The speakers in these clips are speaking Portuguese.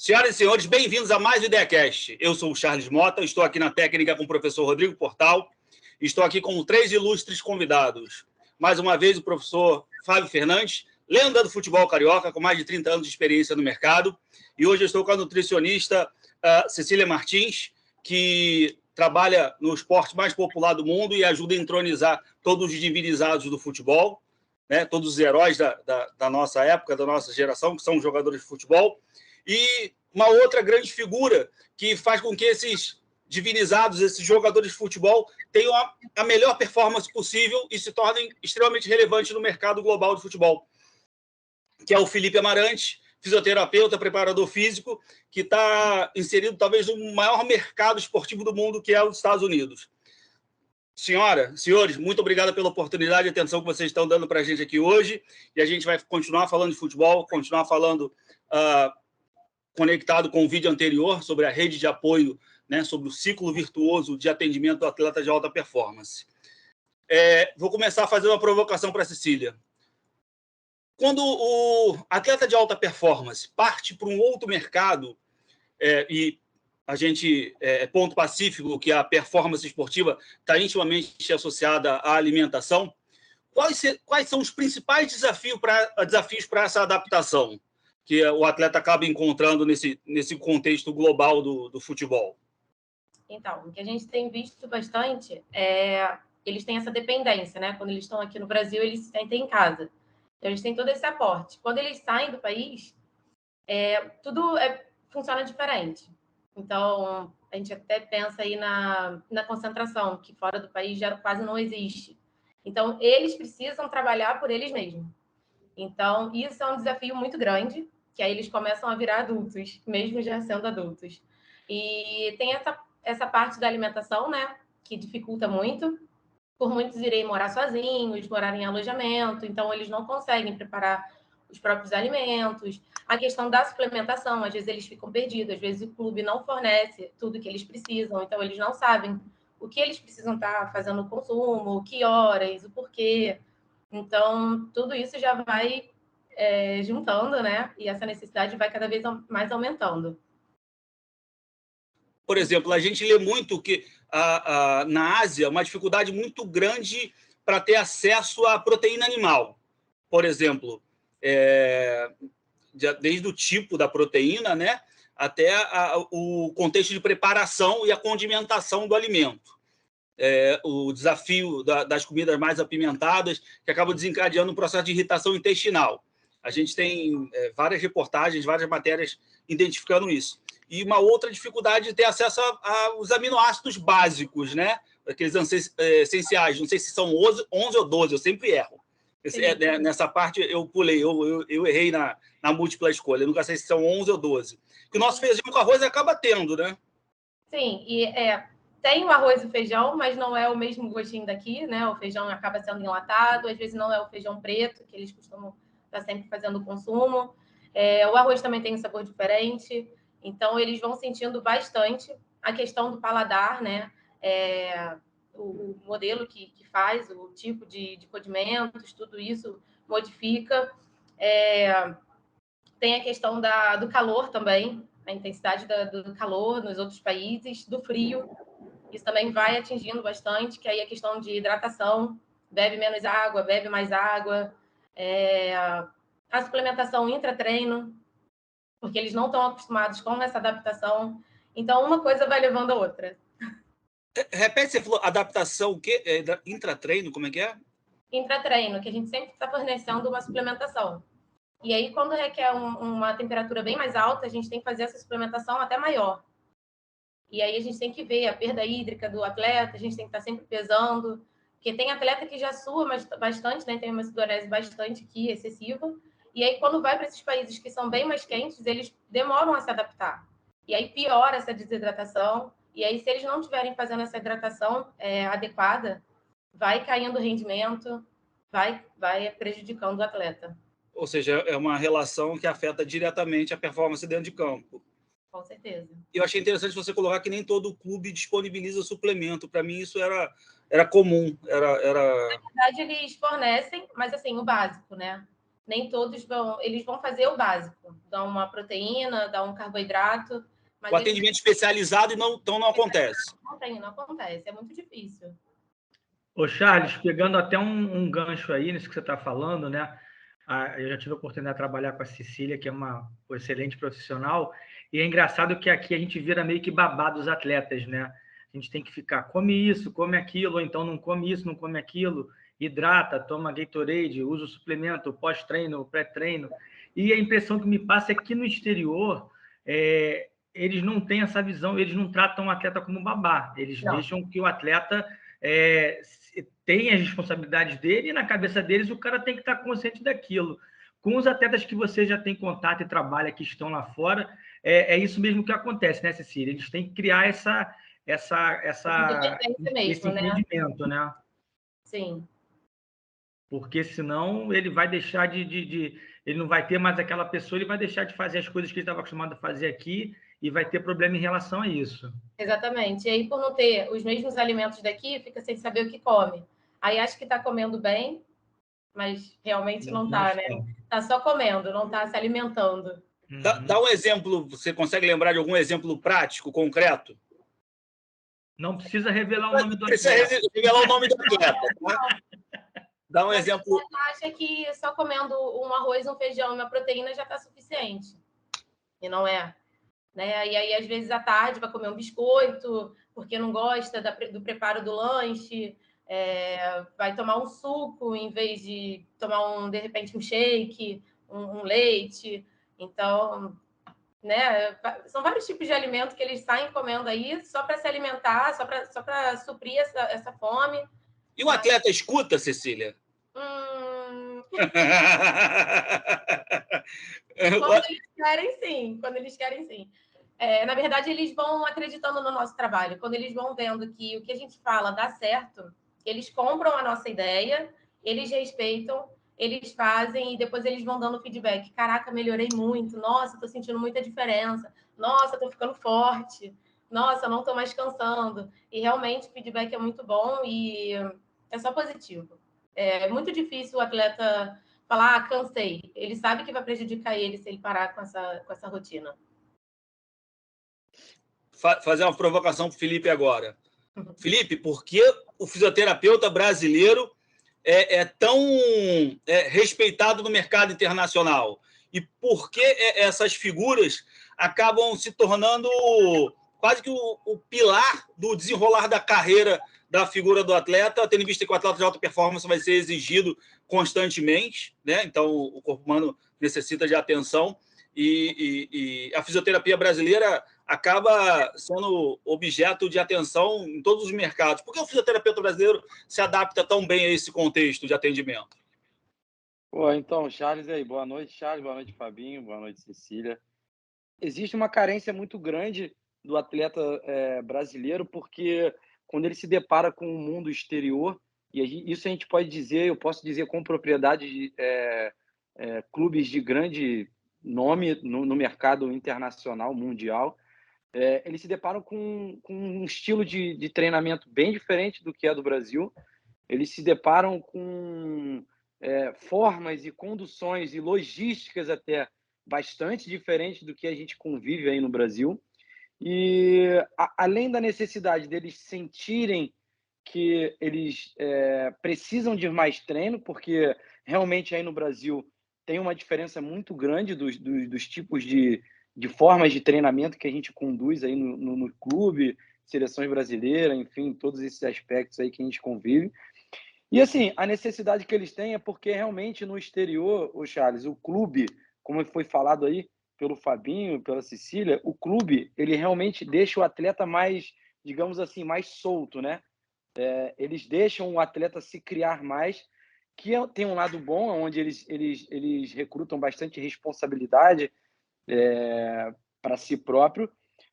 Senhoras e senhores, bem-vindos a mais um IdeaCast. Eu sou o Charles Mota, estou aqui na técnica com o professor Rodrigo Portal. Estou aqui com 3 ilustres convidados. Mais uma vez, o professor Fábio Fernandes, lenda do futebol carioca, com mais de 30 anos de experiência no mercado. E hoje eu estou com a nutricionista Cecília Martins, que trabalha no esporte mais popular do mundo e ajuda a entronizar todos os divinizados do futebol, né? Todos os heróis da nossa época, da nossa geração, que são jogadores de futebol. E uma outra grande figura que faz com que esses divinizados, esses jogadores de futebol, tenham a melhor performance possível e se tornem extremamente relevantes no mercado global de futebol, que é o Felipe Amarante, fisioterapeuta, preparador físico, que está inserido talvez no maior mercado esportivo do mundo, que é os Estados Unidos. Senhores, muito obrigado pela oportunidade e atenção que vocês estão dando para a gente aqui hoje. E a gente vai continuar falando de futebol, continuar falando conectado com o vídeo anterior sobre a rede de apoio, né, sobre o ciclo virtuoso de atendimento do atleta de alta performance. Vou começar fazendo uma provocação para a Cecília. Quando o atleta de alta performance parte para um outro mercado, e a gente é ponto pacífico que a performance esportiva está intimamente associada à alimentação, quais são os principais desafios para essa adaptação que o atleta acaba encontrando nesse contexto global do futebol? Então, o que a gente tem visto bastante eles têm essa dependência, né? Quando eles estão aqui no Brasil, eles se sentem em casa. Então, eles têm todo esse aporte. Quando eles saem do país, tudo funciona diferente. Então, a gente até pensa aí na concentração, que fora do país já quase não existe. Então, eles precisam trabalhar por eles mesmos. Então, isso é um desafio muito grande, que aí eles começam a virar adultos, mesmo já sendo adultos. E tem essa parte da alimentação, né, que dificulta muito. Por muitos irem morar sozinhos, morar em alojamento, então eles não conseguem preparar os próprios alimentos. A questão da suplementação, às vezes eles ficam perdidos, às vezes o clube não fornece tudo que eles precisam, então eles não sabem o que eles precisam estar fazendo no consumo, que horas, o porquê. Então, tudo isso já vai juntando, né? E essa necessidade vai cada vez mais aumentando. Por exemplo, a gente lê muito que na Ásia uma dificuldade muito grande para ter acesso à proteína animal. Por exemplo, desde o tipo da proteína, né, até o contexto de preparação e a condimentação do alimento. O desafio das comidas mais apimentadas, que acaba desencadeando um processo de irritação intestinal. A gente tem várias reportagens, várias matérias identificando isso. E uma outra dificuldade de ter acesso aos aminoácidos básicos, né? Aqueles essenciais. Não sei se são 11 ou 12, eu sempre erro. Nessa parte eu pulei, eu errei na múltipla escolha. Eu nunca sei se são 11 ou 12. Que o nosso feijão com arroz acaba tendo, né? Sim, e tem o arroz e o feijão, mas não é o mesmo gostinho daqui, né? O feijão acaba sendo enlatado, às vezes não é o feijão preto, que eles costumam estar sempre fazendo o consumo. O arroz também tem um sabor diferente, então eles vão sentindo bastante a questão do paladar, né? O modelo que faz, o tipo de condimentos, tudo isso modifica. Tem a questão do calor também, a intensidade do calor nos outros países, do frio. Isso também vai atingindo bastante, que aí a questão de hidratação, bebe menos água, bebe mais água. A suplementação intra-treino, porque eles não estão acostumados com essa adaptação. Então, uma coisa vai levando a outra. Repete, você falou adaptação, o quê? Intratreino, como é que é? Intratreino, que a gente sempre está fornecendo uma suplementação. E aí, quando requer uma temperatura bem mais alta, a gente tem que fazer essa suplementação até maior. E aí a gente tem que ver a perda hídrica do atleta, a gente tem que estar sempre pesando, porque tem atleta que já sua bastante, né? Tem uma sudorese bastante aqui, excessiva. E aí, quando vai para esses países que são bem mais quentes, eles demoram a se adaptar. E aí piora essa desidratação. E aí, se eles não estiverem fazendo essa hidratação adequada, vai caindo o rendimento, vai prejudicando o atleta. Ou seja, é uma relação que afeta diretamente a performance dentro de campo. Com certeza. Eu achei interessante você colocar que nem todo clube disponibiliza suplemento. Para mim, isso era comum. Na verdade, eles fornecem, mas assim, o básico, né? Nem todos vão, eles vão fazer o básico, dão uma proteína, dão um carboidrato, mas O atendimento especializado então não acontece. não acontece, é muito difícil. Ô, Charles, pegando até um gancho aí nisso que você está falando, né? Eu já tive a oportunidade de trabalhar com a Cecília, que é uma excelente profissional, e é engraçado que aqui a gente vira meio que babá dos atletas, né? A gente tem que ficar, come isso, come aquilo, ou então não come isso, não come aquilo, hidrata, toma Gatorade, usa o suplemento, pós-treino, pré-treino. E a impressão que me passa é que no exterior, eles não têm essa visão, eles não tratam o atleta como babá, eles deixam que o atleta tem as responsabilidades dele e na cabeça deles o cara tem que estar consciente daquilo. Com os atletas que você já tem contato e trabalha, que estão lá fora, é isso mesmo que acontece, né, Cecília? Eles têm que criar esse entendimento, né? Sim. Porque senão ele vai deixar ele não vai ter mais aquela pessoa, ele vai deixar de fazer as coisas que ele estava acostumado a fazer aqui e vai ter problema em relação a isso. Exatamente. E aí, por não ter os mesmos alimentos daqui, fica sem saber o que come. Aí acha que está comendo bem, mas realmente não está, né? Está só comendo, não está se alimentando. Dá um exemplo, você consegue lembrar de algum exemplo prático, concreto? Não precisa revelar o nome do atleta. Precisa revelar o nome do atleta, tá? Dá um exemplo. Você acha que só comendo um arroz, um feijão e uma proteína já está suficiente. E não é. Né? E aí, às vezes, à tarde, vai comer um biscoito, porque não gosta do preparo do lanche, vai tomar um suco em vez de tomar, de repente, um shake, um leite. Então, né? São vários tipos de alimento que eles saem comendo aí só para se alimentar, só para suprir essa fome. E o atleta escuta, Cecília? Quando eles querem, sim. Na verdade, eles vão acreditando no nosso trabalho. Quando eles vão vendo que o que a gente fala dá certo, eles compram a nossa ideia, eles respeitam, eles fazem e depois eles vão dando feedback. Caraca, melhorei muito. Nossa, tô sentindo muita diferença. Nossa, tô ficando forte. Nossa, não tô mais cansando. E realmente o feedback é muito bom e é só positivo. É muito difícil o atleta falar, cansei. Ele sabe que vai prejudicar ele se ele parar com essa rotina. Fazer uma provocação para o Felipe agora. Felipe, por que o fisioterapeuta brasileiro é tão respeitado no mercado internacional? E por que essas figuras acabam se tornando quase que o pilar do desenrolar da carreira da figura do atleta, tendo em vista que o atleta de alta performance vai ser exigido constantemente, né? Então o corpo humano necessita de atenção e a fisioterapia brasileira acaba sendo objeto de atenção em todos os mercados. Por que o fisioterapeuta brasileiro se adapta tão bem a esse contexto de atendimento? Então, Charles aí, boa noite, Charles, boa noite, Fabinho, boa noite, Cecília. Existe uma carência muito grande do atleta brasileiro, porque quando ele se depara com o mundo exterior, e isso a gente pode dizer, eu posso dizer com propriedade de clubes de grande nome no mercado internacional, mundial, eles se deparam com um estilo de treinamento bem diferente do que é do Brasil. Eles se deparam com formas e conduções e logísticas até bastante diferentes do que a gente convive aí no Brasil. E além da necessidade deles sentirem que eles precisam de mais treino, porque realmente aí no Brasil tem uma diferença muito grande dos tipos de formas de treinamento que a gente conduz aí no clube, seleções brasileiras, enfim, todos esses aspectos aí que a gente convive. E assim, a necessidade que eles têm é porque realmente no exterior, o Charles, o clube, como foi falado aí pelo Fabinho, pela Cecília, o clube, ele realmente deixa o atleta mais, digamos assim, mais solto, né? Eles deixam o atleta se criar mais, que tem um lado bom, onde eles recrutam bastante responsabilidade para si próprio,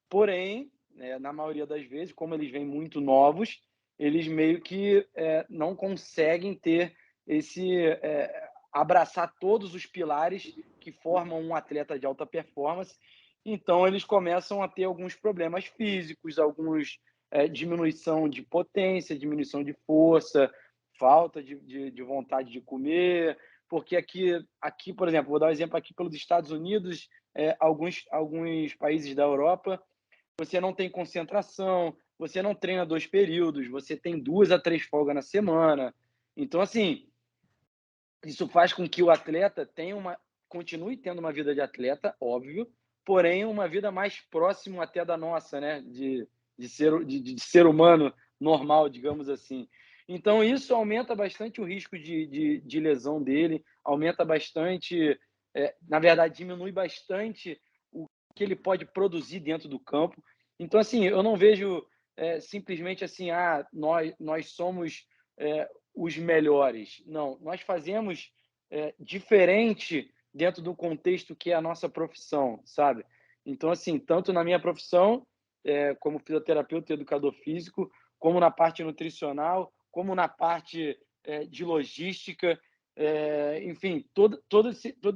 porém, na maioria das vezes, como eles vêm muito novos, eles meio que não conseguem ter abraçar todos os pilares que formam um atleta de alta performance. Então, eles começam a ter alguns problemas físicos, diminuição de potência, diminuição de força, falta de vontade de comer, porque aqui, por exemplo, vou dar um exemplo aqui pelos Estados Unidos, alguns países da Europa, você não tem concentração, você não treina 2 períodos, você tem 2 a 3 folgas na semana. Então, assim, isso faz com que o atleta continue tendo uma vida de atleta, óbvio, porém uma vida mais próximo até da nossa, né? De ser humano normal, digamos assim. Então, isso aumenta bastante o risco de lesão dele, aumenta bastante, na verdade, diminui bastante o que ele pode produzir dentro do campo. Então, assim, eu não vejo simplesmente assim, nós somos os melhores. Não, nós fazemos diferente dentro do contexto que é a nossa profissão, sabe? Então, assim, tanto na minha profissão, como fisioterapeuta e educador físico, como na parte nutricional, como na parte de logística, enfim, todo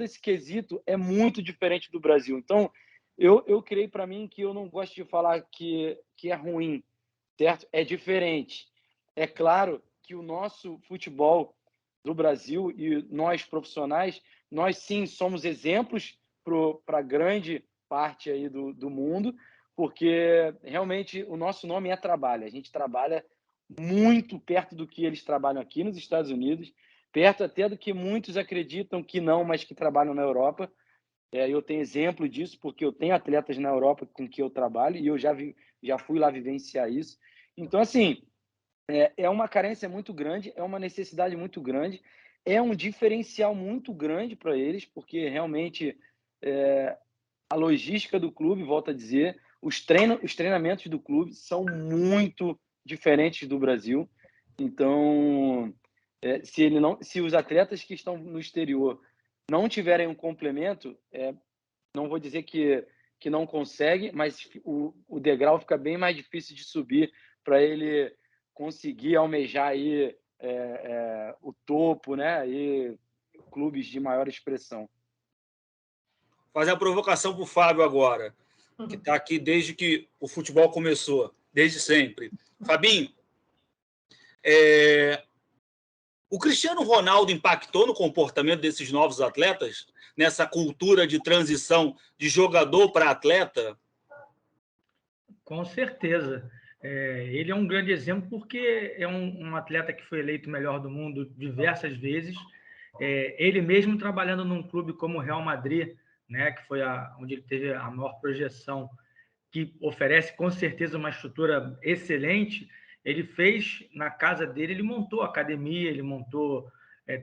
esse quesito é muito diferente do Brasil. Então, eu criei para mim que eu não gosto de falar que é ruim, certo? É diferente. É claro que o nosso futebol do Brasil e nós profissionais, nós sim somos exemplos para grande parte aí do mundo, porque realmente o nosso nome é trabalho. A gente trabalha muito perto do que eles trabalham aqui nos Estados Unidos, perto até do que muitos acreditam que não, mas que trabalham na Europa. Eu tenho exemplo disso, porque eu tenho atletas na Europa com que eu trabalho e eu já fui lá vivenciar isso. Então, assim, é uma carência muito grande, é uma necessidade muito grande, é um diferencial muito grande para eles, porque realmente a logística do clube, volto a dizer, os treinamentos do clube são muito diferentes do Brasil. Então, se os atletas que estão no exterior não tiverem um complemento, não vou dizer que não consegue, mas o degrau fica bem mais difícil de subir para ele conseguir almejar aí o topo, né? E clubes de maior expressão. Fazer a provocação para o Fábio agora, que está aqui desde que o futebol começou, desde sempre. Fabinho, o Cristiano Ronaldo impactou no comportamento desses novos atletas, nessa cultura de transição de jogador para atleta? Com certeza. Ele é um grande exemplo porque é um atleta que foi eleito o melhor do mundo diversas vezes. Ele mesmo trabalhando num clube como o Real Madrid, né, que foi onde ele teve a maior projeção, que oferece com certeza uma estrutura excelente. Ele fez na casa dele, ele montou academia, ele montou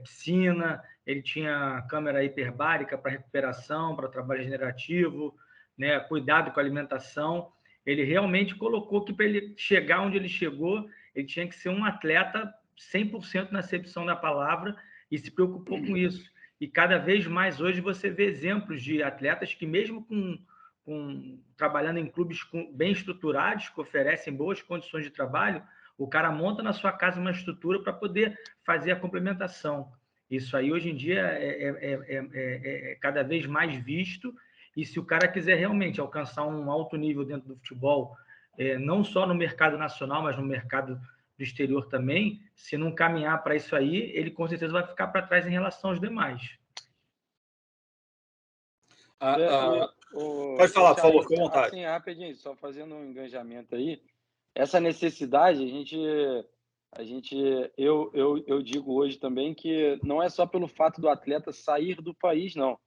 piscina, ele tinha câmera hiperbárica para recuperação, para trabalho regenerativo, né, cuidado com a alimentação. Ele realmente colocou que para ele chegar onde ele chegou, ele tinha que ser um atleta 100% na acepção da palavra e se preocupou com isso. E cada vez mais hoje você vê exemplos de atletas que mesmo trabalhando em clubes bem estruturados, que oferecem boas condições de trabalho, o cara monta na sua casa uma estrutura para poder fazer a complementação. Isso aí, hoje em dia, é cada vez mais visto, e se o cara quiser realmente alcançar um alto nível dentro do futebol, não só no mercado nacional, mas no mercado do exterior também, se não caminhar para isso aí, ele com certeza vai ficar para trás em relação aos demais. Pode falar, por favor, fique à vontade. Assim, rapidinho, só fazendo um engajamento aí. Essa necessidade, eu digo hoje também que não é só pelo fato do atleta sair do país, não.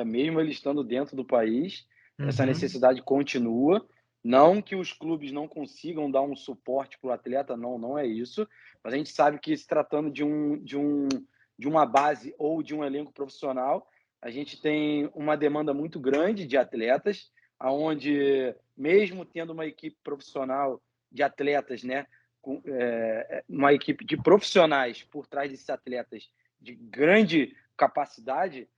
Mesmo ele estando dentro do país, essa necessidade continua. Não que os clubes não consigam dar um suporte para o atleta, não é isso. Mas a gente sabe que, se tratando de uma base ou de um elenco profissional, a gente tem uma demanda muito grande de atletas, aonde mesmo tendo uma equipe profissional de atletas, né, uma equipe de profissionais por trás desses atletas de grande capacidade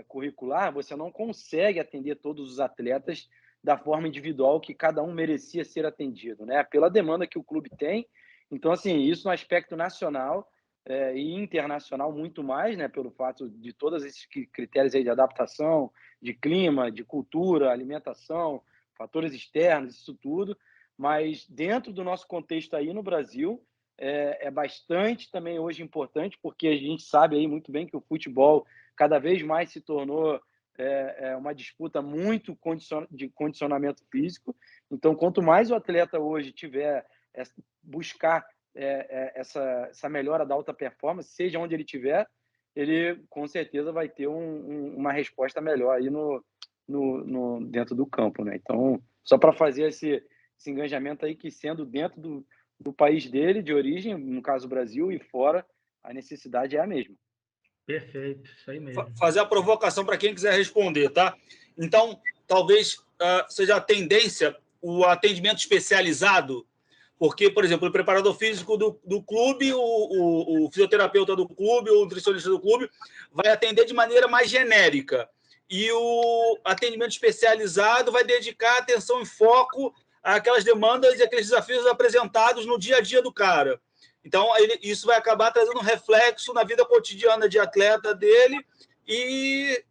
curricular, você não consegue atender todos os atletas da forma individual que cada um merecia ser atendido, né? Pela demanda que o clube tem. Então, assim, isso no aspecto nacional e internacional muito mais, né? Pelo fato de todos esses critérios aí de adaptação, de clima, de cultura, alimentação, fatores externos, isso tudo. Mas dentro do nosso contexto aí no Brasil, é bastante também hoje importante, porque a gente sabe aí muito bem que o futebol cada vez mais se tornou uma disputa muito de condicionamento físico. Então, quanto mais o atleta hoje tiver buscar essa melhora da alta performance, seja onde ele estiver, ele com certeza vai ter uma resposta melhor aí dentro do campo, né? Então, só para fazer esse engajamento aí, que sendo dentro do país dele, de origem, no caso o Brasil, e fora, a necessidade é a mesma. Perfeito, isso aí mesmo. Fazer a provocação para quem quiser responder, tá? Então, talvez seja a tendência o atendimento especializado, porque, por exemplo, o preparador físico do clube, o fisioterapeuta do clube, o nutricionista do clube, vai atender de maneira mais genérica. E o atendimento especializado vai dedicar atenção e foco àquelas demandas e aqueles desafios apresentados no dia a dia do cara. Então, isso vai acabar trazendo um reflexo na vida cotidiana de atleta dele e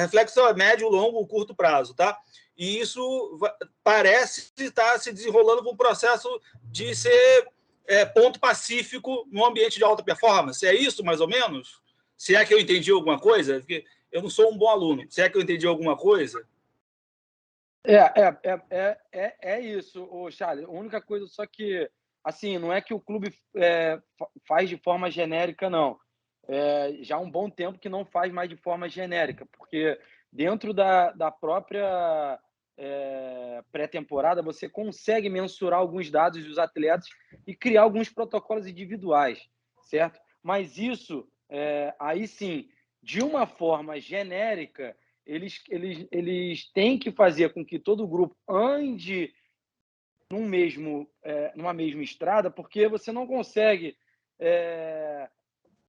reflexo a médio, longo, curto prazo, tá? E isso parece estar se desenrolando com um processo de ser ponto pacífico no ambiente de alta performance. É isso, mais ou menos? Se é que eu entendi alguma coisa? Porque eu não sou um bom aluno. Se é que eu entendi alguma coisa? É isso, Charles. A única coisa só que, assim, não é que o clube faz de forma genérica, não. Já há um bom tempo que não faz mais de forma genérica, porque dentro da própria pré-temporada você consegue mensurar alguns dados dos atletas e criar alguns protocolos individuais, certo? Mas isso, aí sim, de uma forma genérica, eles têm que fazer com que todo o grupo ande numa mesma estrada, porque você não consegue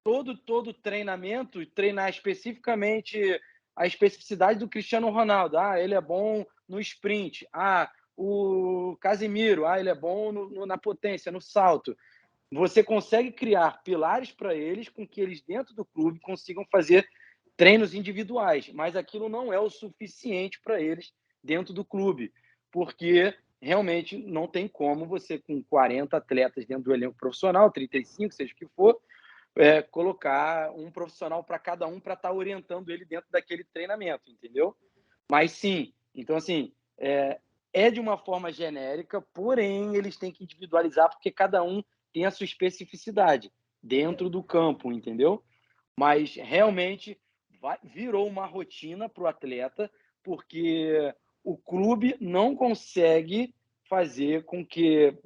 todo treinamento treinar especificamente a especificidade do Cristiano Ronaldo. Ele é bom no sprint. O Casemiro, ele é bom na potência, no salto. Você consegue criar pilares para eles, com que eles dentro do clube consigam fazer treinos individuais, mas aquilo não é o suficiente para eles dentro do clube, porque realmente não tem como você, com 40 atletas dentro do elenco profissional, 35, seja o que for, colocar um profissional para cada um para estar orientando ele dentro daquele treinamento, entendeu? Mas sim, então assim, de uma forma genérica, porém eles têm que individualizar, porque cada um tem a sua especificidade dentro do campo, entendeu? Mas realmente virou uma rotina para o atleta, porque o clube não consegue fazer com que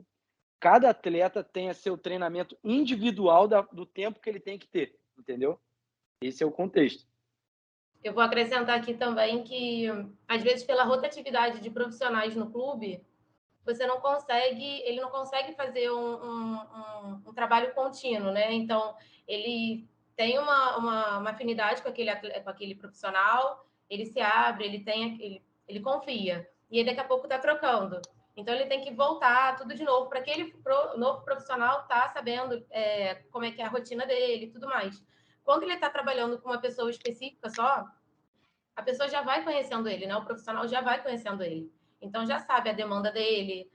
cada atleta tenha seu treinamento individual do tempo que ele tem que ter, entendeu? Esse é o contexto. Eu vou acrescentar aqui também que, às vezes, pela rotatividade de profissionais no clube, ele não consegue fazer um trabalho contínuo, né? Então, ele tem uma afinidade com aquele profissional, ele se abre, ele confia, e ele daqui a pouco está trocando. Então, ele tem que voltar tudo de novo para aquele novo profissional estar sabendo como é que é a rotina dele e tudo mais. Quando ele está trabalhando com uma pessoa específica só, a pessoa já vai conhecendo ele, né? O profissional já vai conhecendo ele. Então, já sabe a demanda dele,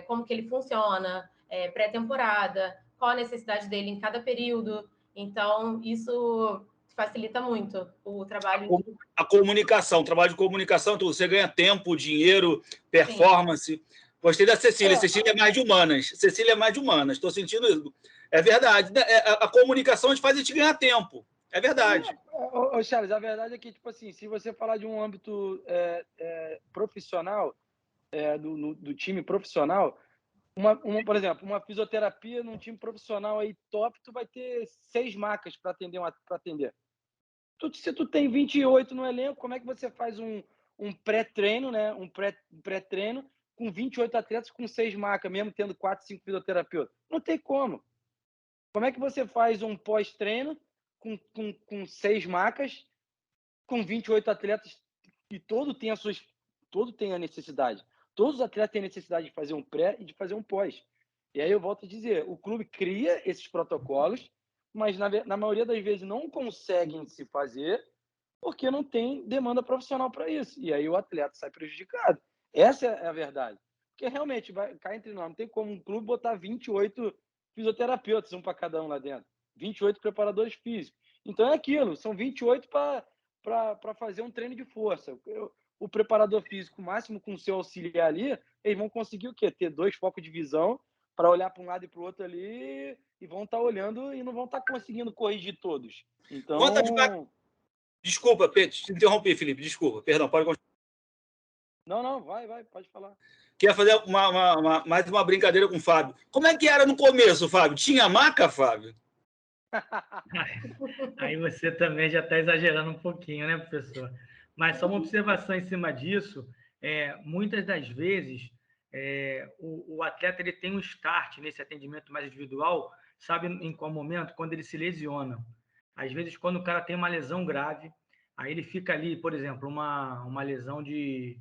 como que ele funciona, pré-temporada, qual a necessidade dele em cada período. Então, isso facilita muito o trabalho. A comunicação, o trabalho de comunicação, você ganha tempo, dinheiro, performance. Sim. Gostei da Cecília. Cecília é mais de humanas. Cecília é mais de humanas. Estou sentindo isso. É verdade. A comunicação faz a gente ganhar tempo. É verdade. Charles, a verdade é que, tipo assim, se você falar de um âmbito profissional, do time profissional, por exemplo, uma fisioterapia num time profissional aí top, tu vai ter 6 macas para atender. Se tu tem 28 no elenco, como é que você faz um pré-treino, né? Um pré-treino com 28 atletas com 6 macas, mesmo tendo 4, 5 fisioterapeutas? Não tem como. Como é que você faz um pós-treino com 6 macas, com 28 atletas, e todo tem a necessidade. Todos os atletas têm necessidade de fazer um pré e de fazer um pós. E aí eu volto a dizer, o clube cria esses protocolos, mas na maioria das vezes não conseguem se fazer porque não tem demanda profissional para isso. E aí o atleta sai prejudicado. Essa é a verdade. Porque realmente, vai cair entre nós, não tem como um clube botar 28 fisioterapeutas, um para cada um lá dentro. 28 preparadores físicos. Então é aquilo, são 28 para fazer um treino de força. O preparador físico máximo com o seu auxiliar ali, eles vão conseguir o quê? Ter 2 focos de visão para olhar para um lado e para o outro ali e vão estar olhando e não vão estar conseguindo corrigir todos. Então... Desculpa, Pedro, te interrompi, Felipe, desculpa. Perdão, pode continuar. Não, vai, pode falar. Queria fazer mais uma brincadeira com o Fábio. Como é que era no começo, Fábio? Tinha maca, Fábio? Aí você também já está exagerando um pouquinho, né, professor? Mas só uma observação em cima disso. Muitas das vezes, o atleta ele tem um start nesse atendimento mais individual, sabe em qual momento? Quando ele se lesiona. Às vezes, quando o cara tem uma lesão grave, aí ele fica ali, por exemplo, uma lesão de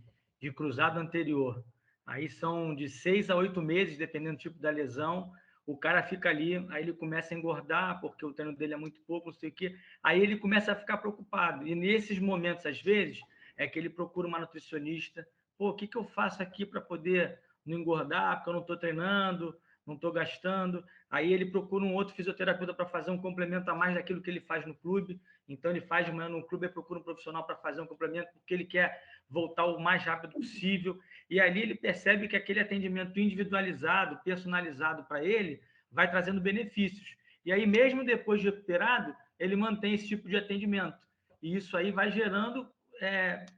cruzado anterior. Aí são de 6 a 8 meses, dependendo do tipo da lesão. O cara fica ali, aí ele começa a engordar, porque o treino dele é muito pouco, não sei o quê. Aí ele começa a ficar preocupado. E nesses momentos, às vezes, é que ele procura uma nutricionista. Pô, o que eu faço aqui para poder não engordar? Porque eu não estou treinando, não estou gastando. Aí ele procura um outro fisioterapeuta para fazer um complemento a mais daquilo que ele faz no clube. Então, ele faz de manhã no clube e procura um profissional para fazer um complemento, porque ele quer voltar o mais rápido possível. E ali ele percebe que aquele atendimento individualizado, personalizado para ele, vai trazendo benefícios. E aí, mesmo depois de recuperado, ele mantém esse tipo de atendimento. E isso aí vai gerando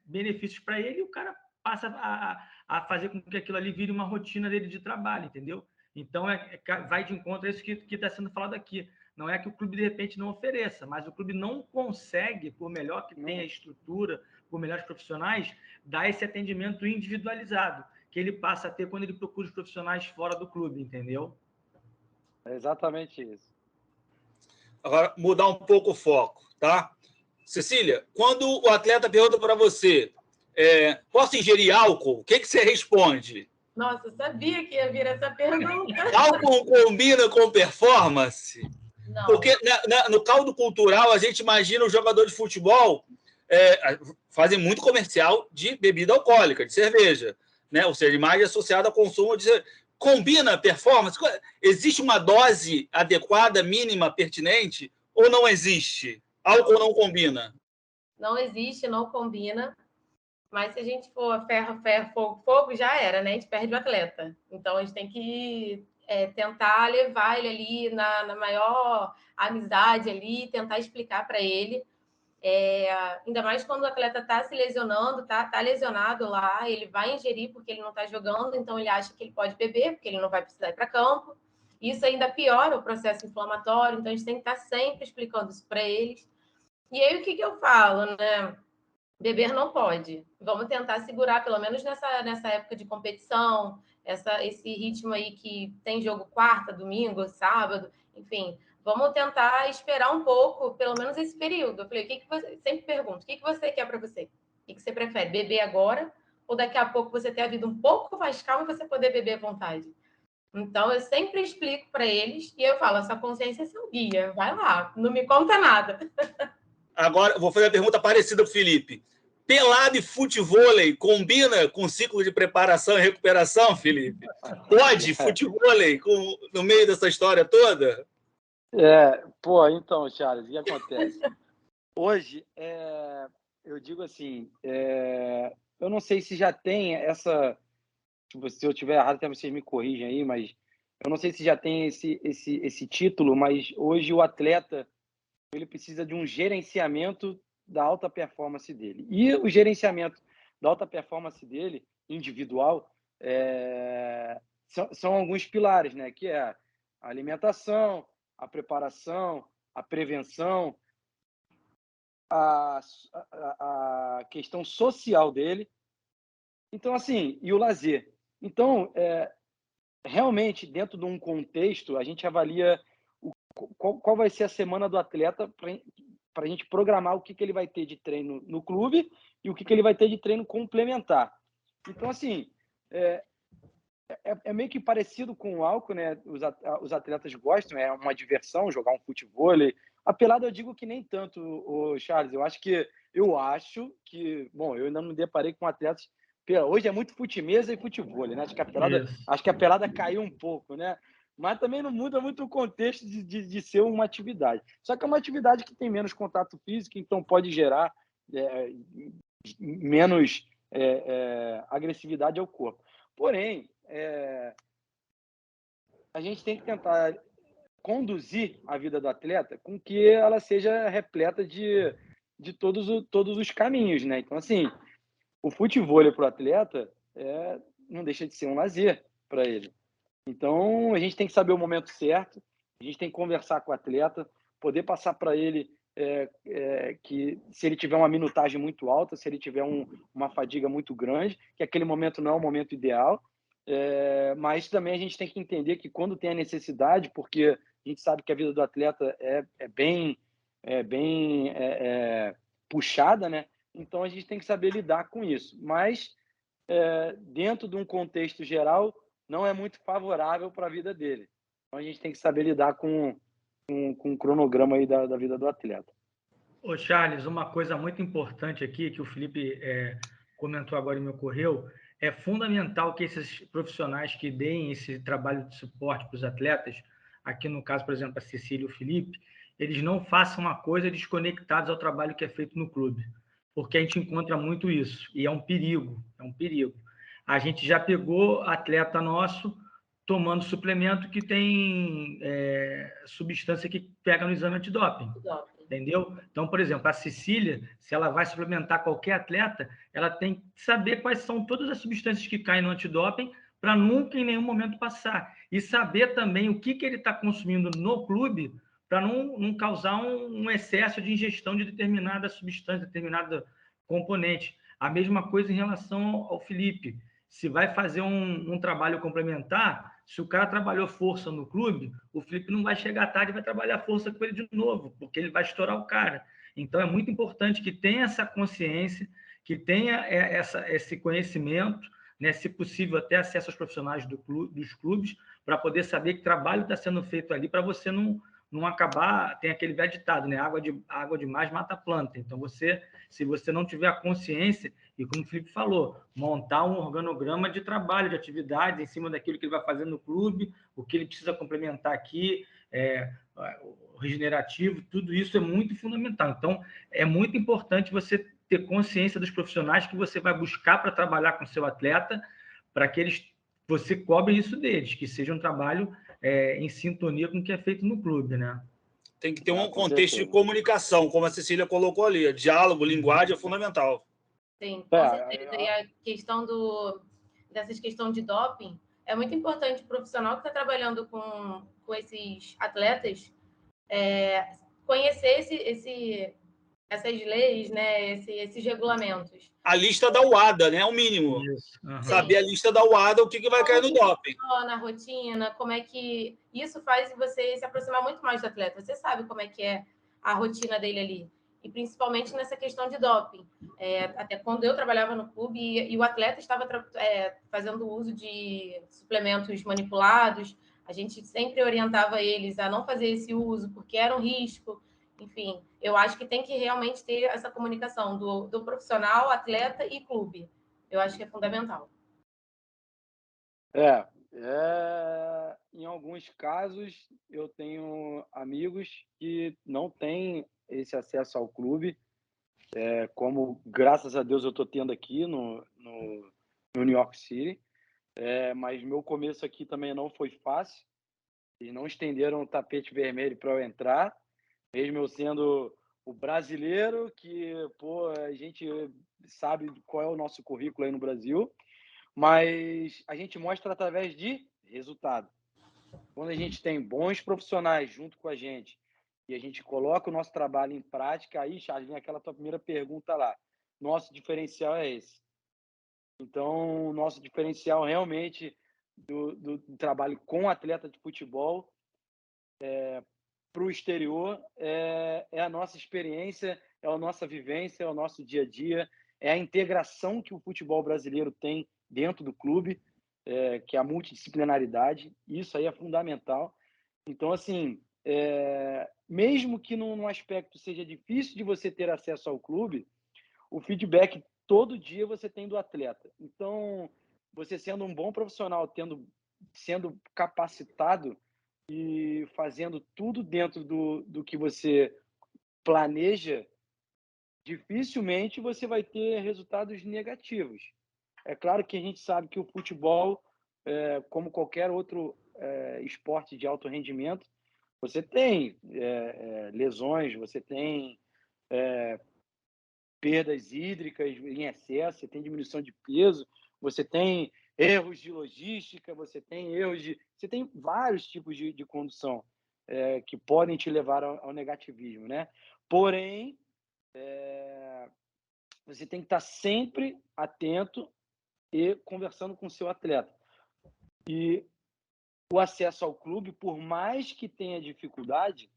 benefícios para ele e o cara passa a fazer com que aquilo ali vire uma rotina dele de trabalho, entendeu? Então, vai de encontro a isso que está sendo falado aqui. Não é que o clube, de repente, não ofereça, mas o clube não consegue, por melhor que tenha a estrutura, por melhores profissionais, dar esse atendimento individualizado, que ele passa a ter quando ele procura os profissionais fora do clube, entendeu? É exatamente isso. Agora, mudar um pouco o foco, tá? Cecília, quando o atleta pergunta para você, posso ingerir álcool? O que você responde? Nossa, eu sabia que ia vir essa pergunta. Álcool combina com performance? Não. Porque no caldo cultural a gente imagina o jogador de futebol fazem muito comercial de bebida alcoólica, de cerveja, né? Ou seja, imagem associada ao consumo de cerveja. Combina performance? Existe uma dose adequada, mínima, pertinente? Ou não existe? Álcool não combina? Não existe, não combina. Mas se a gente for ferro, fogo, fogo, já era, né? A gente perde o atleta. Então, a gente tem que tentar levar ele ali na maior amizade ali, tentar explicar para ele. Ainda mais quando o atleta está se lesionando, tá lesionado lá, ele vai ingerir porque ele não está jogando, então ele acha que ele pode beber, porque ele não vai precisar ir para campo. Isso ainda piora o processo inflamatório, então a gente tem que estar sempre explicando isso para eles. E aí, o que eu falo, né? Beber não pode. Vamos tentar segurar, pelo menos nessa época de competição, esse ritmo aí que tem jogo quarta, domingo, sábado, enfim. Vamos tentar esperar um pouco, pelo menos esse período. Eu falei, sempre pergunto, o que você quer para você? O que você prefere? Beber agora? Ou daqui a pouco você ter a vida um pouco mais calma e você poder beber à vontade? Então, eu sempre explico para eles e eu falo, essa consciência é seu guia, vai lá, não me conta nada. Agora, vou fazer uma pergunta parecida para o Felipe. Pelada e futevôlei combina com o ciclo de preparação e recuperação, Felipe? Pode futevôlei no meio dessa história toda? Então, Charles, o que acontece? Hoje, eu digo assim, eu não sei se já tem essa... Se eu estiver errado, até vocês me corrigem aí, mas eu não sei se já tem esse título, mas hoje o atleta ele precisa de um gerenciamento da alta performance dele. E o gerenciamento da alta performance dele, individual, são alguns pilares, né? Que é a alimentação, a preparação, a prevenção, a questão social dele. Então, assim, e o lazer. Então, realmente, dentro de um contexto, a gente avalia qual vai ser a semana do atleta para a gente programar o que ele vai ter de treino no clube e o que ele vai ter de treino complementar. Então, assim, é meio que parecido com o álcool, né? Os atletas gostam, é uma diversão jogar um futevôlei. A pelada eu digo que nem tanto, Charles. Eu acho que, bom, eu ainda não me deparei com atletas. Hoje é muito fute-mesa e futevôlei, né? Acho que a pelada caiu um pouco, né? mas também não muda muito o contexto de ser uma atividade. Só que é uma atividade que tem menos contato físico, então pode gerar menos agressividade ao corpo. Porém, a gente tem que tentar conduzir a vida do atleta com que ela seja repleta de todos os caminhos, né? Então, assim, o futevôlei para o atleta não deixa de ser um lazer para ele. Então, a gente tem que saber o momento certo, a gente tem que conversar com o atleta, poder passar para ele que se ele tiver uma minutagem muito alta, se ele tiver uma fadiga muito grande, que aquele momento não é o momento ideal, mas também a gente tem que entender que quando tem a necessidade, porque a gente sabe que a vida do atleta é bem puxada, né? Então a gente tem que saber lidar com isso. Mas dentro de um contexto geral, não é muito favorável para a vida dele. Então a gente tem que saber lidar com o cronograma aí da vida do atleta. Ô Charles, uma coisa muito importante aqui que o Felipe comentou agora e me ocorreu, é fundamental que esses profissionais que deem esse trabalho de suporte para os atletas, aqui no caso, por exemplo, a Cecília e o Felipe, eles não façam uma coisa desconectados ao trabalho que é feito no clube, porque a gente encontra muito isso, e é um perigo, é um perigo. A gente já pegou atleta nosso tomando suplemento que tem substância que pega no exame antidoping. Entendeu? Então, por exemplo, a Cecília, se ela vai suplementar qualquer atleta, ela tem que saber quais são todas as substâncias que caem no antidoping para nunca em nenhum momento passar. E saber também o que ele está consumindo no clube para não causar um excesso de ingestão de determinada substância, determinado componente. A mesma coisa em relação ao Felipe. Se vai fazer um trabalho complementar, se o cara trabalhou força no clube, o Felipe não vai chegar tarde e vai trabalhar força com ele de novo, porque ele vai estourar o cara. Então, é muito importante que tenha essa consciência, que tenha esse conhecimento, né, se possível, até acesso aos profissionais dos clubes, para poder saber que trabalho está sendo feito ali, para você não acabar, tem aquele velho ditado, né? Água demais mata a planta. Então, se você não tiver a consciência, e como o Felipe falou, montar um organograma de trabalho, de atividades, em cima daquilo que ele vai fazer no clube, o que ele precisa complementar aqui, o regenerativo, tudo isso é muito fundamental. Então, é muito importante você ter consciência dos profissionais que você vai buscar para trabalhar com o seu atleta, para que você cobre isso deles, que seja um trabalho em sintonia com o que é feito no clube, né? Tem que ter um contexto de comunicação, como a Cecília colocou ali. Diálogo, linguagem é fundamental. Sim, com certeza. E a questão dessas questões de doping é muito importante o profissional que está trabalhando com esses atletas conhecer essas leis, né? Esses regulamentos. A lista da UADA, né? É o mínimo. Isso. Uhum. Saber a lista da UADA, o que vai cair no doping. Na rotina, como é que... Isso faz você se aproximar muito mais do atleta. Você sabe como é que é a rotina dele ali. E principalmente nessa questão de doping. Até quando eu trabalhava no clube e o atleta estava fazendo uso de suplementos manipulados, a gente sempre orientava eles a não fazer esse uso, porque era um risco. Enfim, eu acho que tem que realmente ter essa comunicação do profissional, atleta e clube. Eu acho que é fundamental. Em alguns casos, eu tenho amigos que não têm esse acesso ao clube, como, graças a Deus, eu estou tendo aqui no New York City. Mas meu começo aqui também não foi fácil. Eles não estenderam o tapete vermelho para eu entrar, mesmo eu sendo o brasileiro, que a gente sabe qual é o nosso currículo aí no Brasil, mas a gente mostra através de resultado. Quando a gente tem bons profissionais junto com a gente e a gente coloca o nosso trabalho em prática, aí, Charles, vem aquela tua primeira pergunta lá. Nosso diferencial é esse. Então, o nosso diferencial realmente do trabalho com atleta de futebol para o exterior é a nossa experiência, é a nossa vivência, é o nosso dia a dia, é a integração que o futebol brasileiro tem dentro do clube, que é a multidisciplinaridade. Isso aí é fundamental. Então, assim, mesmo que num aspecto seja difícil de você ter acesso ao clube, o feedback todo dia você tem do atleta. Então, você sendo um bom profissional, sendo capacitado, e fazendo tudo dentro do que você planeja, dificilmente você vai ter resultados negativos. É claro que a gente sabe que o futebol, como qualquer outro esporte de alto rendimento, você tem lesões, você tem perdas hídricas em excesso, você tem diminuição de peso, você tem erros de logística, você tem vários tipos de condução que podem te levar ao negativismo, né? Porém, você tem que estar sempre atento e conversando com o seu atleta. E o acesso ao clube, por mais que tenha dificuldade,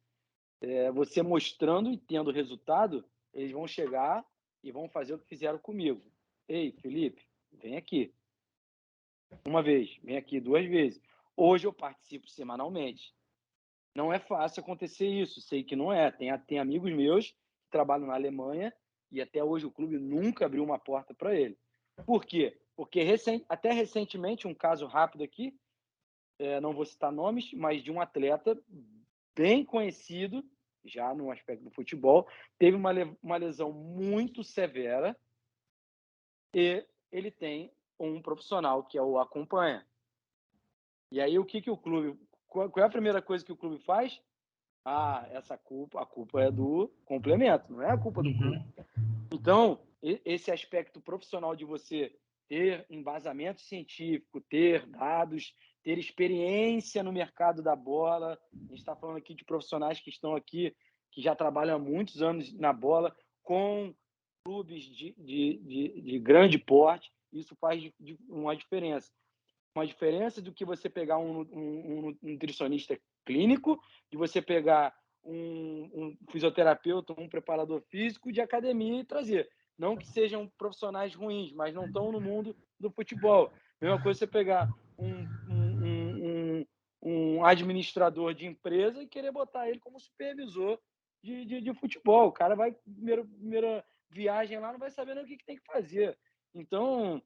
você mostrando e tendo resultado, eles vão chegar e vão fazer o que fizeram comigo. Ei, Felipe, vem aqui. Uma vez, vem aqui 2 vezes. Hoje eu participo semanalmente. Não é fácil acontecer isso, sei que não é. Tem amigos meus que trabalham na Alemanha e até hoje o clube nunca abriu uma porta para ele. Por quê? Porque até recentemente, um caso rápido aqui, não vou citar nomes, mas de um atleta bem conhecido, já no aspecto do futebol, teve uma lesão muito severa e ele tem um profissional que o acompanha. E aí o que o clube... Qual é a primeira coisa que o clube faz? A culpa é do complemento, não é a culpa do clube. Então, esse aspecto profissional de você ter embasamento científico, ter dados, ter experiência no mercado da bola. A gente está falando aqui de profissionais que estão aqui, que já trabalham há muitos anos na bola, com clubes de grande porte. Isso faz uma diferença. Uma diferença do que você pegar um nutricionista clínico, de você pegar um fisioterapeuta, um preparador físico de academia e trazer. Não que sejam profissionais ruins, mas não estão no mundo do futebol. Mesma coisa você pegar um administrador de empresa e querer botar ele como supervisor de futebol. O cara vai, primeira viagem lá, não vai saber nem o que tem que fazer. Então,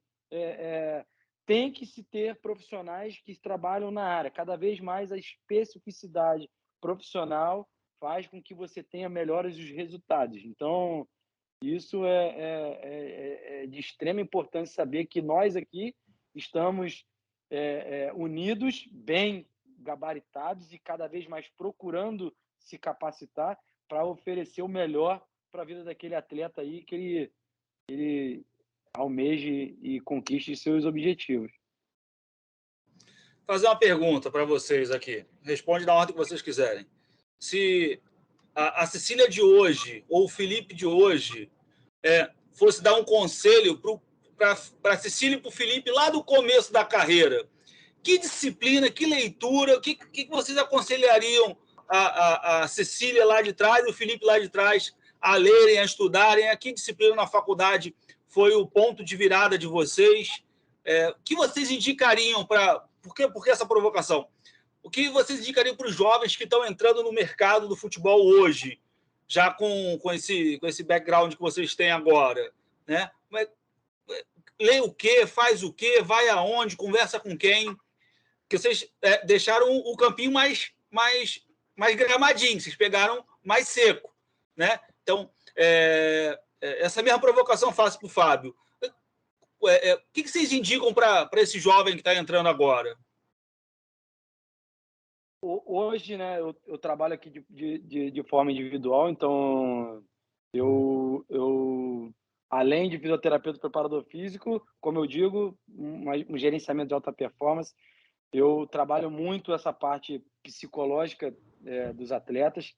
tem que se ter profissionais que trabalham na área. Cada vez mais a especificidade profissional faz com que você tenha melhores resultados. Então, isso é de extrema importância saber que nós aqui estamos unidos, bem gabaritados e cada vez mais procurando se capacitar para oferecer o melhor para a vida daquele atleta aí que ele almeje e conquiste seus objetivos. Fazer uma pergunta para vocês aqui. Responde na ordem que vocês quiserem. Se a Cecília de hoje ou o Felipe de hoje fosse dar um conselho para a Cecília e para o Felipe lá do começo da carreira, que disciplina, que leitura, o que vocês aconselhariam a Cecília lá de trás e o Felipe lá de trás a lerem, a estudarem? A que disciplina na faculdade foi o ponto de virada de vocês? O que vocês indicariam para... Por que essa provocação? O que vocês indicariam para os jovens que estão entrando no mercado do futebol hoje, já com esse background que vocês têm agora? Né? Lê o quê? Faz o quê? Vai aonde? Conversa com quem? Porque vocês deixaram o campinho mais gramadinho, vocês pegaram mais seco. Né? Então, essa mesma provocação faço para o Fábio. O que vocês indicam para esse jovem que está entrando agora? Hoje, né, eu trabalho aqui de forma individual, então eu além de fisioterapeuta e preparador físico, como eu digo, um gerenciamento de alta performance, eu trabalho muito essa parte psicológica dos atletas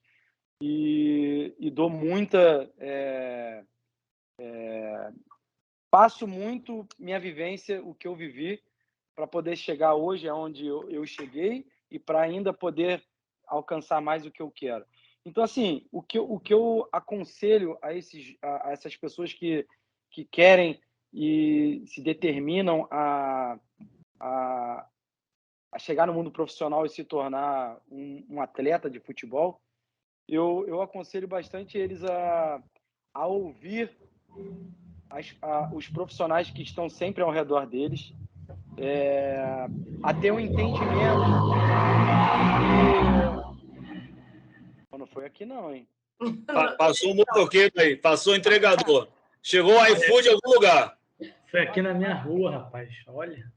e dou muita... passo muito minha vivência, o que eu vivi, para poder chegar hoje aonde eu cheguei e para ainda poder alcançar mais o que eu quero. Então, assim, o que eu aconselho a essas pessoas que querem e se determinam a chegar no mundo profissional e se tornar um atleta de futebol, eu aconselho bastante eles a ouvir os profissionais que estão sempre ao redor deles, a ter um entendimento. Não foi aqui não, hein? Passou um motoqueiro aí, passou o entregador. Chegou o iFood em algum lugar. Foi aqui na minha rua, rapaz. Olha.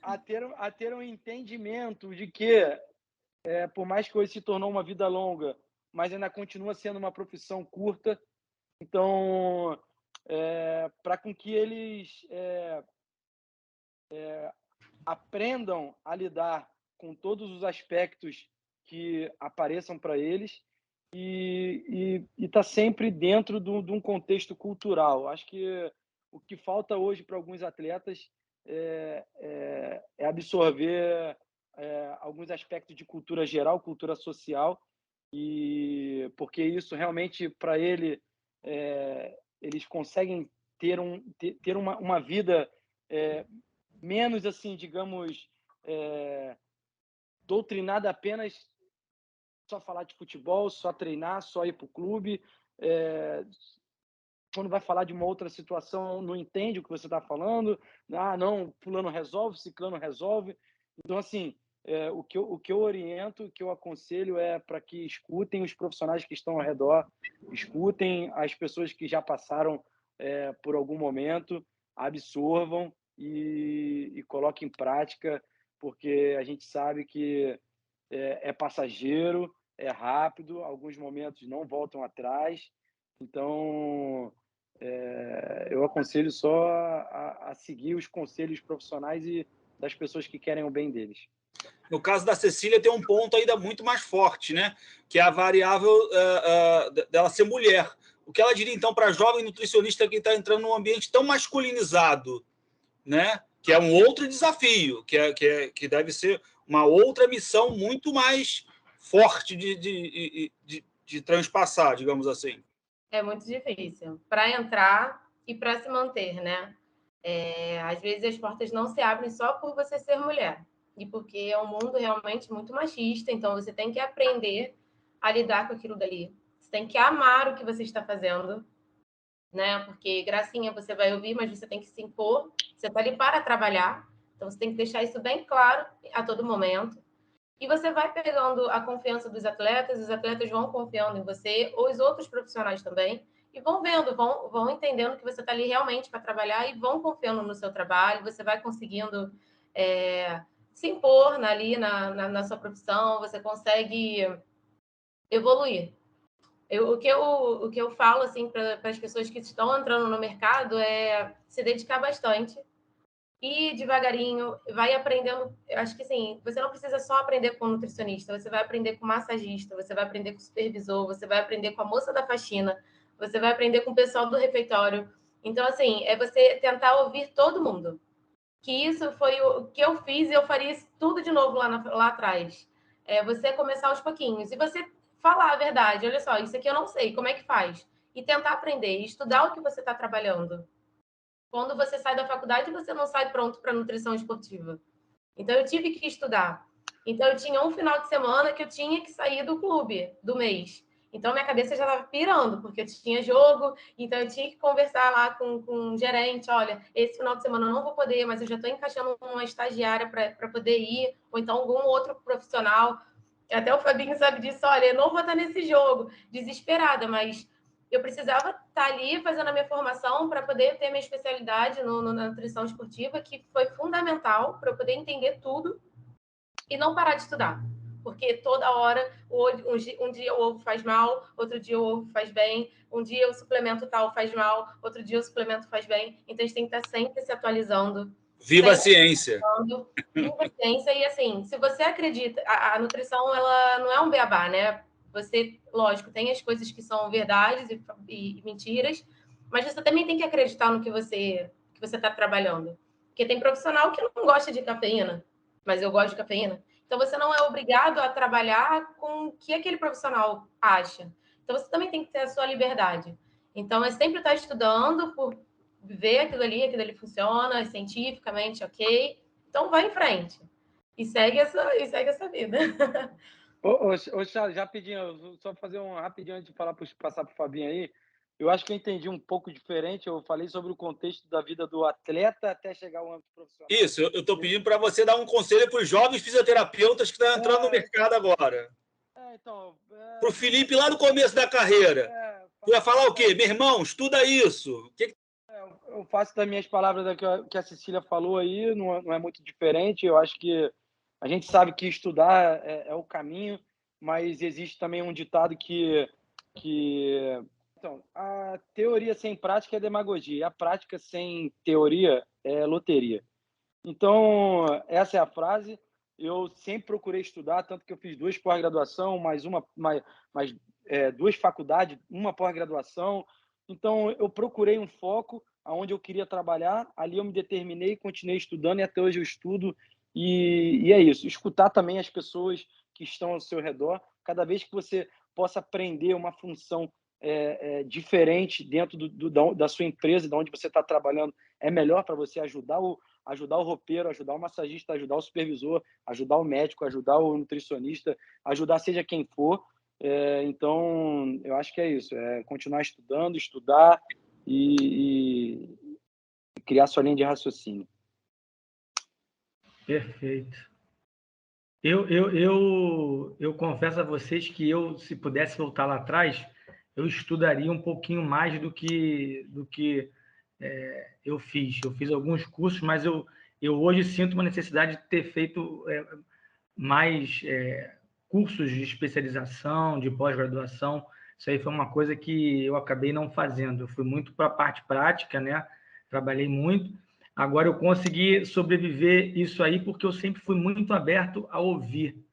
A ter um entendimento de que, por mais que hoje se tornou uma vida longa, mas ainda continua sendo uma profissão curta. Então, para com que eles aprendam a lidar com todos os aspectos que apareçam para eles e tá sempre dentro de um contexto cultural. Acho que o que falta hoje para alguns atletas é absorver alguns aspectos de cultura geral, cultura social, e porque isso realmente para eles conseguem ter uma vida menos assim, digamos, doutrinada apenas só falar de futebol, só treinar, só ir para o clube. Quando vai falar de uma outra situação, não entende o que você está falando. Ah, não, fulano resolve, ciclano resolve. Então, assim, o que eu oriento, o que eu aconselho é para que escutem os profissionais que estão ao redor, escutem as pessoas que já passaram por algum momento, absorvam e coloquem em prática, porque a gente sabe que é passageiro, é rápido, alguns momentos não voltam atrás. Então, eu aconselho só a seguir os conselhos profissionais e das pessoas que querem o bem deles. No caso da Cecília, tem um ponto ainda muito mais forte, né? Que é a variável dela ser mulher. O que ela diria, então, para a jovem nutricionista que está entrando num ambiente tão masculinizado, né? Que é um outro desafio, que deve ser uma outra missão muito mais forte de transpassar, digamos assim. É muito difícil para entrar e para se manter, né? Às vezes as portas não se abrem só por você ser mulher e porque é um mundo realmente muito machista, então você tem que aprender a lidar com aquilo dali. Você tem que amar o que você está fazendo, né? Porque gracinha você vai ouvir, mas você tem que se impor. Você está ali para trabalhar, então você tem que deixar isso bem claro a todo momento. E você vai pegando a confiança dos atletas, os atletas vão confiando em você, os outros profissionais também, e vão vendo, vão entendendo que você está ali realmente para trabalhar e vão confiando no seu trabalho, você vai conseguindo se impor ali na sua profissão, você consegue evoluir. O que eu falo assim, para as pessoas que estão entrando no mercado é se dedicar bastante, e devagarinho vai aprendendo. Eu acho que assim, você não precisa só aprender com o nutricionista, você vai aprender com o massagista, você vai aprender com o supervisor, você vai aprender com a moça da faxina, você vai aprender com o pessoal do refeitório. Então, assim, é você tentar ouvir todo mundo. Que isso foi o que eu fiz e eu faria isso tudo de novo lá atrás. É você começar aos pouquinhos e você falar a verdade. Olha só, isso aqui eu não sei, como é que faz? E tentar aprender, e estudar o que você está trabalhando. Quando você sai da faculdade, você não sai pronto para nutrição esportiva. Então, eu tive que estudar. Então, eu tinha um final de semana que eu tinha que sair do clube do mês. Então, minha cabeça já estava pirando, porque eu tinha jogo, então eu tinha que conversar lá com o gerente, olha, esse final de semana eu não vou poder, mas eu já estou encaixando uma estagiária para poder ir, ou então algum outro profissional. Até o Fabinho sabe disso, olha, eu não vou estar nesse jogo, desesperada, mas eu precisava estar ali fazendo a minha formação para poder ter minha especialidade na nutrição esportiva, que foi fundamental para eu poder entender tudo e não parar de estudar. Porque toda hora, um dia o ovo faz mal, outro dia o ovo faz bem, um dia o suplemento tal faz mal, outro dia o suplemento faz bem. Então, a gente tem que estar sempre se atualizando. Viva a ciência! Viva a ciência. E, assim, se você acredita... A nutrição, ela não é um beabá, né? Você, lógico, tem as coisas que são verdades e mentiras, mas você também tem que acreditar no que você está trabalhando. Porque tem profissional que não gosta de cafeína, mas eu gosto de cafeína. Então, você não é obrigado a trabalhar com o que aquele profissional acha. Então, você também tem que ter a sua liberdade. Então, é sempre estar estudando por ver aquilo ali funciona cientificamente, ok? Então, vai em frente. E segue essa vida. Ô, Charles, rapidinho, só fazer um rapidinho antes de passar para o Fabinho aí. Eu acho que eu entendi um pouco diferente. Eu falei sobre o contexto da vida do atleta até chegar ao âmbito profissional. Isso, eu estou pedindo para você dar um conselho para os jovens fisioterapeutas que estão entrando no mercado agora. Para o Felipe, lá no começo da carreira. Tu ia falar o quê? Meu irmão, estuda isso. Eu faço das minhas palavras que a Cecília falou aí, não é muito diferente. Eu acho que a gente sabe que estudar é o caminho, mas existe também um ditado que então, a teoria sem prática é demagogia, e a prática sem teoria é loteria. Então, essa é a frase. Eu sempre procurei estudar, tanto que eu fiz 2 pós-graduação, mais 2 faculdades, uma pós-graduação. Então, eu procurei um foco aonde eu queria trabalhar, ali eu me determinei, continuei estudando e até hoje eu estudo. E é isso, escutar também as pessoas que estão ao seu redor. Cada vez que você possa aprender uma função diferente dentro da sua empresa, de onde você está trabalhando, é melhor para você ajudar o roupeiro, ajudar o massagista, ajudar o supervisor, ajudar o médico, ajudar o nutricionista, ajudar seja quem for. Então, eu acho que é isso, é continuar estudando, estudar e criar sua linha de raciocínio. Perfeito. Eu confesso a vocês que se pudesse voltar lá atrás, eu estudaria um pouquinho mais do que eu fiz. Eu fiz alguns cursos, mas eu hoje sinto uma necessidade de ter feito mais cursos de especialização, de pós-graduação. Isso aí foi uma coisa que eu acabei não fazendo. Eu fui muito para a parte prática, né? Trabalhei muito. Agora eu consegui sobreviver isso aí porque eu sempre fui muito aberto a ouvir.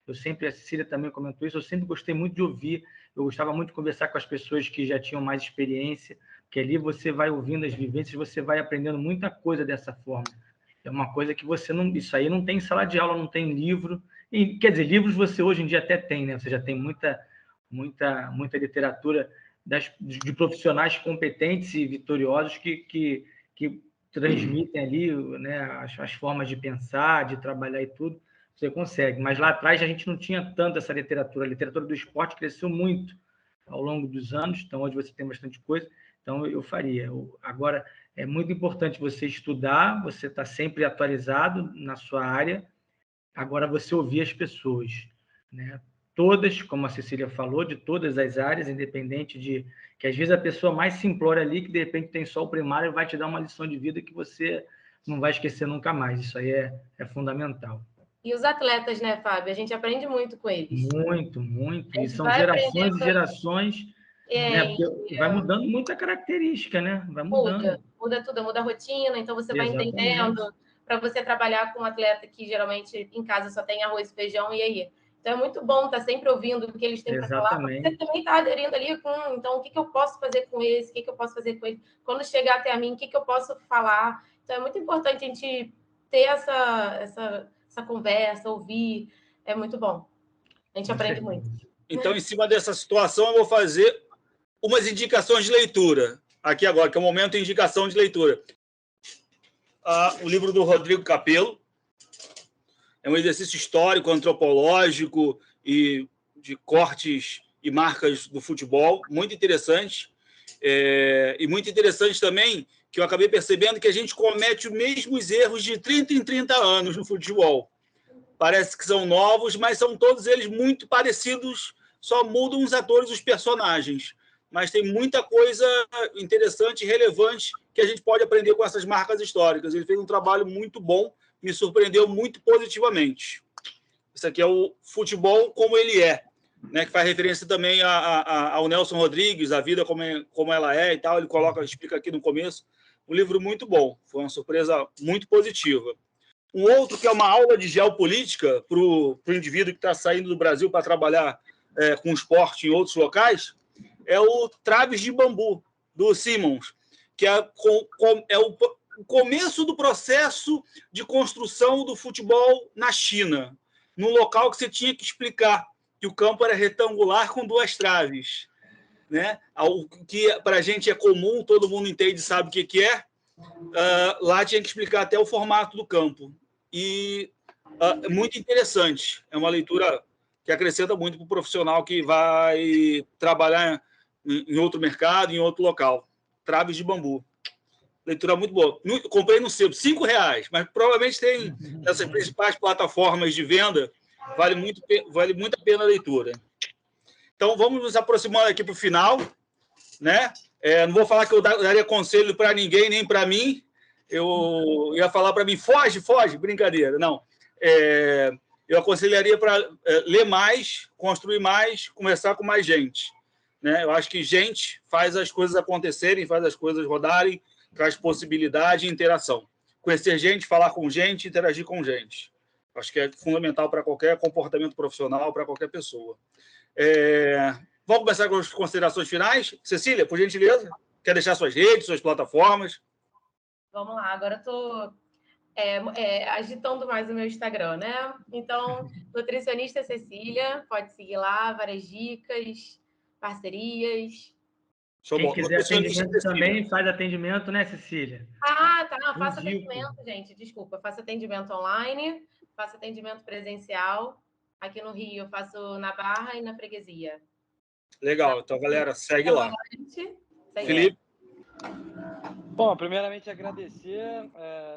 A Cecília também comentou isso, eu sempre gostei muito de ouvir, eu gostava muito de conversar com as pessoas que já tinham mais experiência, porque ali você vai ouvindo as vivências, você vai aprendendo muita coisa dessa forma. É uma coisa que você não... Isso aí não tem em sala de aula, não tem livro. E, quer dizer, livros você hoje em dia até tem, né? Você já tem muita literatura de profissionais competentes e vitoriosos que transmitem ali, né, as formas de pensar, de trabalhar e tudo. Você consegue. Mas lá atrás a gente não tinha tanto essa literatura. A literatura do esporte cresceu muito ao longo dos anos, então hoje você tem bastante coisa. Então eu faria. Agora, é muito importante você estudar, você está sempre atualizado na sua área. Agora, você ouvir as pessoas, né? Todas, como a Cecília falou, de todas as áreas, independente de... Que às vezes a pessoa mais simplória ali, que de repente tem só o primário, vai te dar uma lição de vida que você não vai esquecer nunca mais. Isso aí é fundamental. E os atletas, né, Fábio? A gente aprende muito com eles. Muito. E são gerações e gerações, né? Porque vai mudando muita característica, né? Vai mudando. Muda tudo, muda a rotina, então você vai Exatamente. entendendo para você trabalhar com um atleta que geralmente em casa só tem arroz e feijão, e aí? Então é muito bom estar sempre ouvindo o que eles têm para falar. Você também está aderindo ali com, então, o que eu posso fazer com esse? O que eu posso fazer com ele? Quando chegar até a mim, o que eu posso falar? Então é muito importante a gente ter essa conversa, ouvir. É muito bom. A gente aprende muito. Então, em cima dessa situação, eu vou fazer umas indicações de leitura. Aqui agora, que é o momento de indicação de leitura. O livro do Rodrigo Capello. É um exercício histórico, antropológico e de cortes e marcas do futebol. Muito interessante. E muito interessante também que eu acabei percebendo que a gente comete os mesmos erros de 30 em 30 anos no futebol. Parece que são novos, mas são todos eles muito parecidos, só mudam os atores, os personagens. Mas tem muita coisa interessante e relevante que a gente pode aprender com essas marcas históricas. Ele fez um trabalho muito bom, me surpreendeu muito positivamente. Isso aqui é o futebol como ele é, né? Que faz referência também ao Nelson Rodrigues, a vida como ela é e tal. Ele explica aqui no começo. Um livro muito bom, foi uma surpresa muito positiva. Um outro que é uma aula de geopolítica para o indivíduo que está saindo do Brasil para trabalhar com esporte em outros locais é o Traves de Bambu, do Simmons, que é o começo do processo de construção do futebol na China, num local que você tinha que explicar que o campo era retangular com 2 traves, né? O que para a gente é comum, todo mundo entende e sabe o que é. Lá tinha que explicar até o formato do campo. E é muito interessante. É uma leitura que acrescenta muito para o profissional que vai trabalhar em outro mercado, em outro local. Traves de bambu. Leitura muito boa. Comprei no sebo, R$5, mas provavelmente tem nessas principais plataformas de venda, vale muito a pena a leitura. Então, vamos nos aproximando aqui para o final, né? Não vou falar que eu daria conselho para ninguém, nem para mim. Eu ia falar para mim, foge, brincadeira. Não. Eu aconselharia para ler mais, construir mais, conversar com mais gente. Né? Eu acho que gente faz as coisas acontecerem, faz as coisas rodarem, traz possibilidade e interação. Conhecer gente, falar com gente, interagir com gente. Acho que é fundamental para qualquer comportamento profissional, para qualquer pessoa. Vamos começar com as considerações finais? Cecília, por gentileza, quer deixar suas redes, suas plataformas? Vamos lá, agora eu estou agitando mais o meu Instagram, né? Então, nutricionista Cecília, pode seguir lá, várias dicas, parcerias. Quem quiser atendimento também, faz atendimento, né, Cecília? Ah, tá. Não, faço atendimento, gente. Desculpa. Faço atendimento online, faço atendimento presencial. Aqui no Rio, eu faço na Barra e na Freguesia. Legal. Então, galera, segue lá. Felipe? Bom, primeiramente agradecer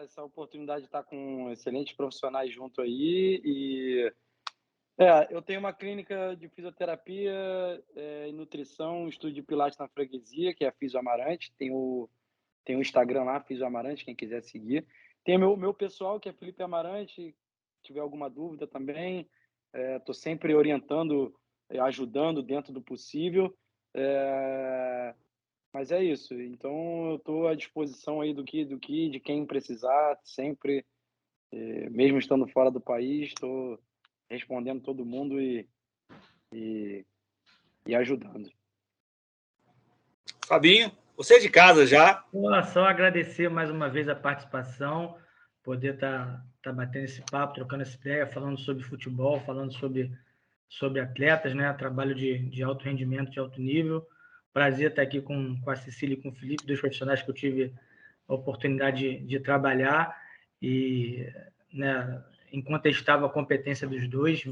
essa oportunidade de estar com excelentes profissionais junto aí. E eu tenho uma clínica de fisioterapia e nutrição, estúdio de pilates na Freguesia, que é a Fisio Amarante. Tem o Instagram lá, Fisio Amarante, quem quiser seguir. Tem o meu pessoal, que é Felipe Amarante. Se tiver alguma dúvida também, estou sempre orientando, ajudando dentro do possível. Mas é isso. Então, eu estou à disposição aí de quem precisar, sempre, mesmo estando fora do país, estou respondendo todo mundo e ajudando. Fabinho, você é de casa já. Só agradecer mais uma vez a participação, poder estar batendo esse papo, trocando essa ideia, falando sobre futebol, falando sobre atletas, né? Trabalho de alto rendimento, de alto nível. Prazer estar aqui com a Cecília e com o Felipe, dois profissionais que eu tive a oportunidade de trabalhar e, né, incontestável a competência dos dois,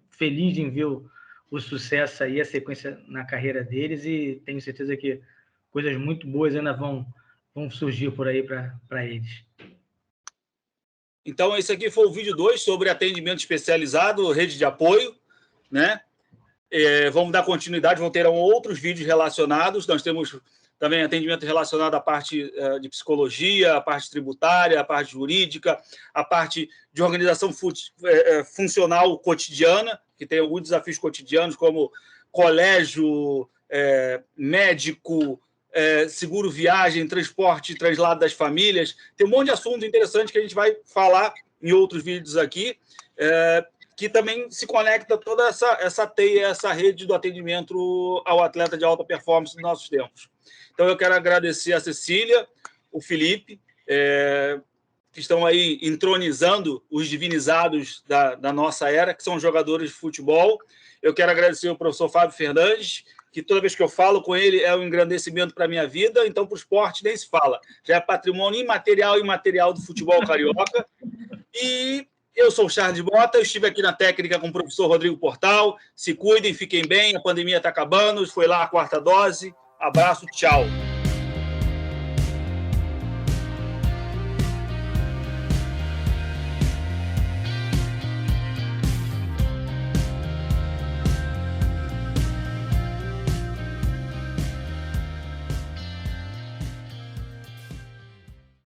feliz em ver o sucesso aí, a sequência na carreira deles, e tenho certeza que coisas muito boas ainda vão surgir por aí para eles. Então, esse aqui foi o vídeo 2 sobre atendimento especializado, rede de apoio, né? Vamos dar continuidade, vão ter outros vídeos relacionados. Nós temos também atendimento relacionado à parte de psicologia, à parte tributária, à parte jurídica, à parte de organização funcional cotidiana, que tem alguns desafios cotidianos, como colégio, médico, seguro viagem, transporte e translado das famílias. Tem um monte de assunto interessante que a gente vai falar em outros vídeos aqui, que também se conecta toda essa teia, essa rede do atendimento ao atleta de alta performance dos nossos tempos. Então, eu quero agradecer a Cecília, o Felipe, que estão aí entronizando os divinizados da nossa era, que são jogadores de futebol. Eu quero agradecer ao professor Fábio Fernandes, que toda vez que eu falo com ele é um engrandecimento para a minha vida, então para o esporte nem se fala. Já é patrimônio imaterial e imaterial do futebol carioca. E eu sou o Charles Mota, eu estive aqui na técnica com o professor Rodrigo Portal. Se cuidem, fiquem bem, a pandemia está acabando, foi lá a 4ª dose. Abraço, tchau.